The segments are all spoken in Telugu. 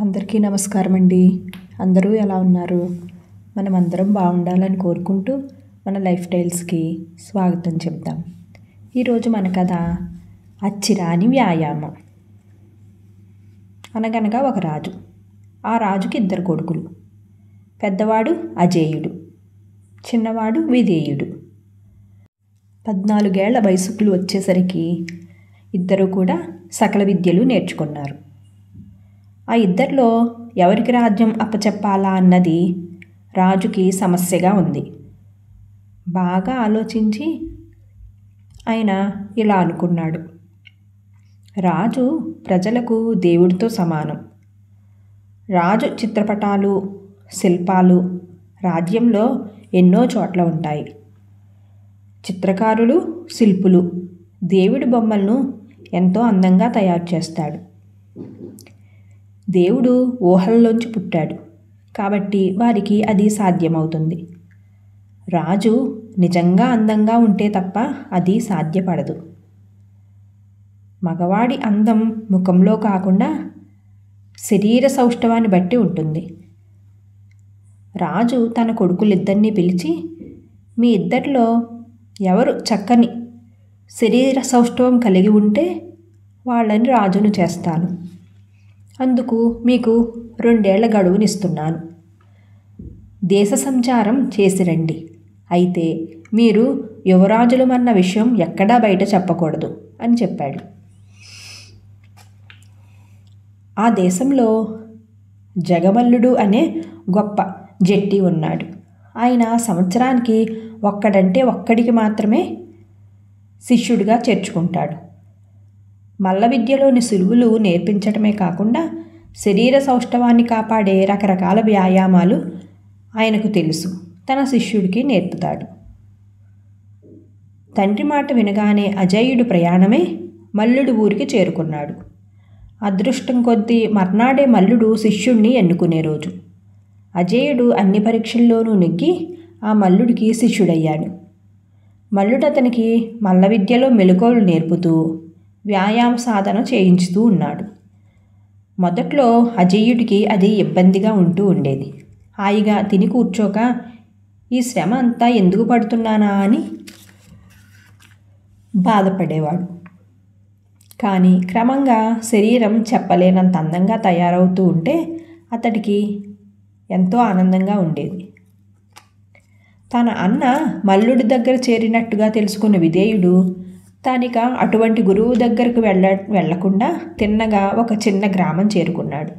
అందరికీ నమస్కారం అండి. అందరూ ఎలా ఉన్నారు? మనం అందరం బాగుండాలని కోరుకుంటూ మన లైఫ్ స్టైల్స్కి స్వాగతం చెప్తాం. ఈరోజు మన కథ అచ్చిరాని వ్యాయామం. అనగనగా ఒక రాజు. ఆ రాజుకి 2 కొడుకులు. పెద్దవాడు అజేయుడు, చిన్నవాడు విధేయుడు. 14 ఏళ్ల వయసుకు వచ్చేసరికి ఇద్దరు కూడా సకల విద్యలు నేర్చుకున్నారు. ఆ ఇద్దరిలో ఎవరికి రాజ్యం అప్పచెప్పాలా అన్నది రాజుకి సమస్యగా ఉంది. బాగా ఆలోచించి ఆయన ఇలా అనుకున్నాడు. రాజు ప్రజలకు దేవుడితో సమానం. రాజు చిత్రపటాలు, శిల్పాలు రాజ్యంలో ఎన్నో చోట్ల ఉంటాయి. చిత్రకారులు, శిల్పులు దేవుడి బొమ్మలను ఎంతో అందంగా తయారు చేస్తాడు. దేవుడు ఊహల్లోంచి పుట్టాడు కాబట్టి వారికి అది సాధ్యమవుతుంది. రాజు నిజంగా అందంగా ఉంటే తప్ప అది సాధ్యపడదు. మగవాడి అందం ముఖంలో కాకుండా శరీర సౌష్ఠవాన్ని బట్టి ఉంటుంది. రాజు తన కొడుకులిద్దరినీ పిలిచి, మీ ఇద్దరిలో ఎవరు చక్కని శరీర సౌష్ఠవం కలిగి ఉంటే వాళ్ళని రాజును చేస్తాను. అందుకు మీకు 2 ఏళ్ల గడువునిస్తున్నాను. దేశ సంచారం చేసి రండి. అయితే మీరు యువరాజులమన్న విషయం ఎక్కడా బయట చెప్పకూడదు అని చెప్పాడు. ఆ దేశంలో జగమల్లుడు అనే గొప్ప జట్టి ఉన్నాడు. ఆయన సంవత్సరానికి ఒక్కడికి మాత్రమే శిష్యుడిగా చేర్చుకుంటాడు. మల్ల విద్యలోని సులువులు నేర్పించటమే కాకుండా శరీర సౌష్ఠవాన్ని కాపాడే రకరకాల వ్యాయామాలు ఆయనకు తెలుసు. తన శిష్యుడికి నేర్పుతాడు. తండ్రి మాట వినగానే అజేయుడు ప్రయాణమే మల్లుడు ఊరికి చేరుకున్నాడు. అదృష్టం కొద్దీ మర్నాడే మల్లుడు శిష్యుడిని ఎన్నుకునే రోజు. అజేయుడు అన్ని పరీక్షల్లోనూ నెగ్గి ఆ మల్లుడికి శిష్యుడయ్యాడు. మల్లుడు అతనికి మల్ల విద్యలో మెలకువలు నేర్పుతూ వ్యాయామ సాధన చేయించుతూ ఉన్నాడు. మొదట్లో అజేయుడికి అది ఇబ్బందిగా ఉంటూ ఉండేది. హాయిగా తిని కూర్చోక ఈ శ్రమ అంతా ఎందుకు పడుతున్నానా అని బాధపడేవాడు. కానీ క్రమంగా శరీరం చెప్పలేనంత అందంగా తయారవుతూ ఉంటే అతడికి ఎంతో ఆనందంగా ఉండేది. తన అన్న మల్లుడి దగ్గర చేరినట్టుగా తెలుసుకున్న విధేయుడు తానిక అటువంటి గురువు దగ్గరకు వెళ్లకుండా తిన్నగా ఒక చిన్న గ్రామం చేరుకున్నాడు.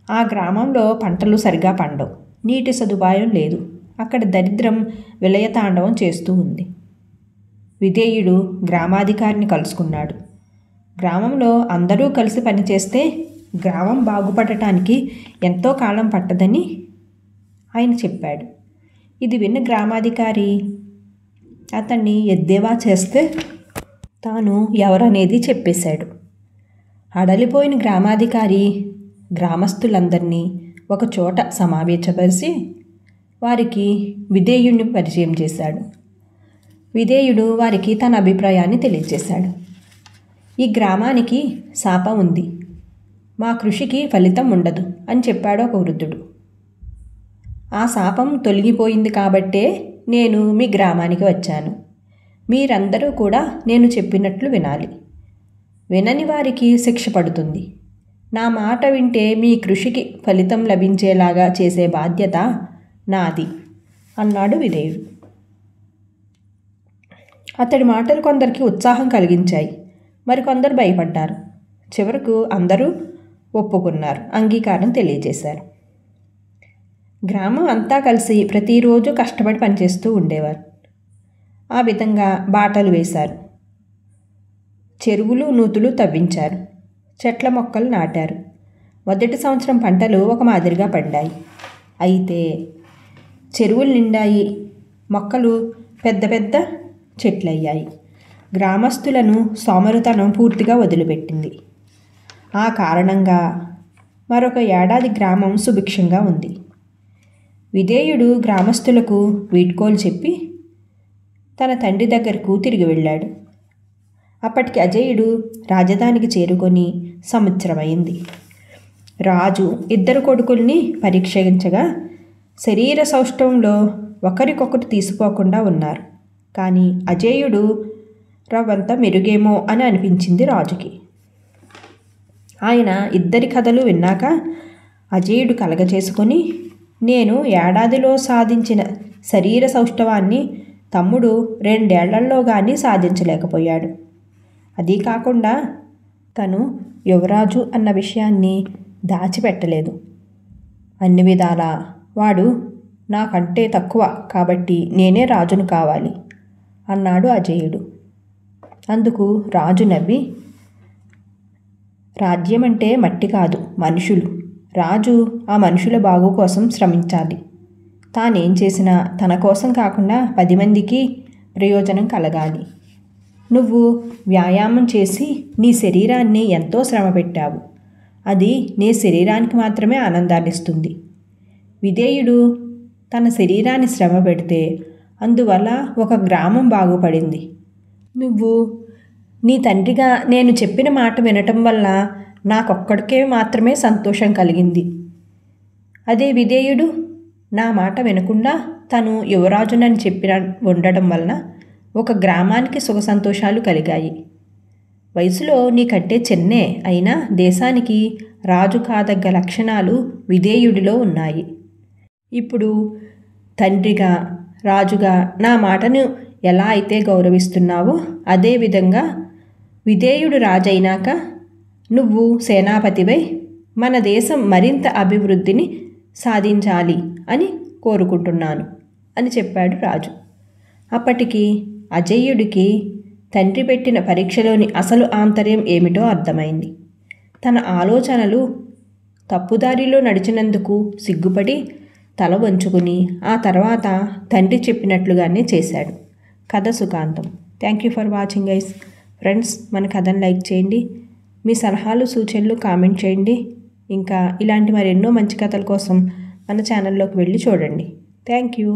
ఆ గ్రామంలో పంటలు సరిగా పండవు. నీటి సదుపాయం లేదు. అక్కడ దరిద్రం విలయతాండవం చేస్తూ ఉంది. విధేయుడు గ్రామాధికారిని కలుసుకున్నాడు. గ్రామంలో అందరూ కలిసి పనిచేస్తే గ్రామం బాగుపడటానికి ఎంతో కాలం పట్టదని ఆయన చెప్పాడు. ఇది విన్న గ్రామాధికారి అతన్ని ఎద్దేవా చేస్తే తాను ఎవరనేది చెప్పేశాడు. అడలిపోయిన గ్రామాధికారి గ్రామస్తులందరినీ ఒక చోట సమావేశపరిచి వారికి విధేయుడిని పరిచయం చేశాడు. విధేయుడు వారికి తన అభిప్రాయాన్ని తెలియజేశాడు. ఈ గ్రామానికి శాపం ఉంది. మా కృషికి ఫలితం ఉండదు అని చెప్పాడు ఒక వృద్ధుడు. ఆ శాపం తొలగిపోయింది కాబట్టే నేను మీ గ్రామానికి వచ్చాను. మీరందరూ కూడా నేను చెప్పినట్లు వినాలి. వినని వారికి శిక్ష పడుతుంది. నా మాట వింటే మీ కృషికి ఫలితం లభించేలాగా చేసే బాధ్యత నాది అన్నాడు విధేయుడు. అతడి మాటలు కొందరికి ఉత్సాహం కలిగించాయి. మరికొందరు భయపడ్డారు. చివరకు అందరూ ఒప్పుకున్నారు, అంగీకారం తెలియజేశారు. గ్రామం అంతా కలిసి ప్రతిరోజు కష్టపడి పనిచేస్తూ ఉండేవారు. ఆ విధంగా బాటలు వేశారు. చెరువులు నూతులు తవ్వించారు. చెట్ల మొక్కలు నాటారు. మొదటి సంవత్సరం పంటలు ఒక మాదిరిగా పండాయి. అయితే చెరువులు నిండాయి. మొక్కలు పెద్ద పెద్ద చెట్లయ్యాయి. గ్రామస్తులను సోమరితనం పూర్తిగా వదిలిపెట్టింది. ఆ కారణంగా మరొక ఏడాది గ్రామం సుభిక్షంగా ఉంది. విధేయుడు గ్రామస్తులకు వీడ్కోలు చెప్పి తన తండ్రి దగ్గరకు తిరిగి వెళ్ళాడు. అప్పటికి అజేయుడు రాజధానికి చేరుకొని సంవత్సరమైంది. రాజు ఇద్దరు కొడుకుల్ని పరీక్షించగా శరీర సౌష్ఠవంలో ఒకరికొకరు తీసిపోకుండా ఉన్నారు. కానీ అజేయుడు రవ్వంత మెరుగేమో అని అనిపించింది రాజుకి. ఆయన ఇద్దరి కథలు విన్నాక అజేయుడు కలగచేసుకొని, నేను ఏడాదిలో సాధించిన శరీర సౌష్ఠవాన్ని తమ్ముడు 2 ఏళ్లలో కానీ సాధించలేకపోయాడు. అదీ కాకుండా తను యువరాజు అన్న విషయాన్ని దాచిపెట్టలేదు. అన్ని విధాలా వాడు నాకంటే తక్కువ కాబట్టి నేనే రాజును కావాలి అన్నాడు అజేయుడు. అందుకు రాజు నవ్వి, రాజ్యం అంటే మట్టి కాదు, మనుషులు. రాజు ఆ మనుషుల బాగు కోసం శ్రమించాలి. తానేం చేసినా తన కోసం కాకుండా 10 మందికి ప్రయోజనం కలగాలి. నువ్వు వ్యాయామం చేసి నీ శరీరాన్ని ఎంతో శ్రమ పెట్టావు. అది నీ శరీరానికి మాత్రమే ఆనందాన్నిస్తుంది. విధేయుడు తన శరీరాన్ని శ్రమ పెడితే అందువల్ల ఒక గ్రామం బాగుపడింది. నువ్వు నీ తండ్రిగా నేను చెప్పిన మాట వినటం వల్ల నాకొక్కడికే మాత్రమే సంతోషం కలిగింది. అదే విధేయుడు నా మాట వినకుండా తను యువరాజునని చెప్పిన ఉండటం వలన ఒక గ్రామానికి సుఖ సంతోషాలు కలిగాయి. వయసులో నీకంటే చిన్నే అయినా దేశానికి రాజు కాదగ్గ లక్షణాలు విధేయుడిలో ఉన్నాయి. ఇప్పుడు తండ్రిగా రాజుగా నా మాటను ఎలా అయితే గౌరవిస్తున్నావో అదేవిధంగా విధేయుడు రాజైనాక నువ్వు సేనాపతివై మన దేశం మరింత అభివృద్ధిని సాధించాలి అని కోరుకుంటున్నాను అని చెప్పాడు రాజు. అప్పటికి అజేయుడికి తండ్రి పెట్టిన పరీక్షలోని అసలు ఆంతర్యం ఏమిటో అర్థమైంది. తన ఆలోచనలు తప్పుదారిలో నడిచినందుకు సిగ్గుపడి తల వంచుకుని ఆ తర్వాత తండ్రి చెప్పినట్లుగానే చేశాడు. కథ సుఖాంతం. Thank you for watching guys. Friends, మన కథను లైక్ చేయండి. మీ సలహాలు సూచనలు కామెంట్ చేయండి. ఇంకా ఇలాంటి మరెన్నో మంచి కథల కోసం మన ఛానల్లోకి వెళ్ళి చూడండి. Thank you.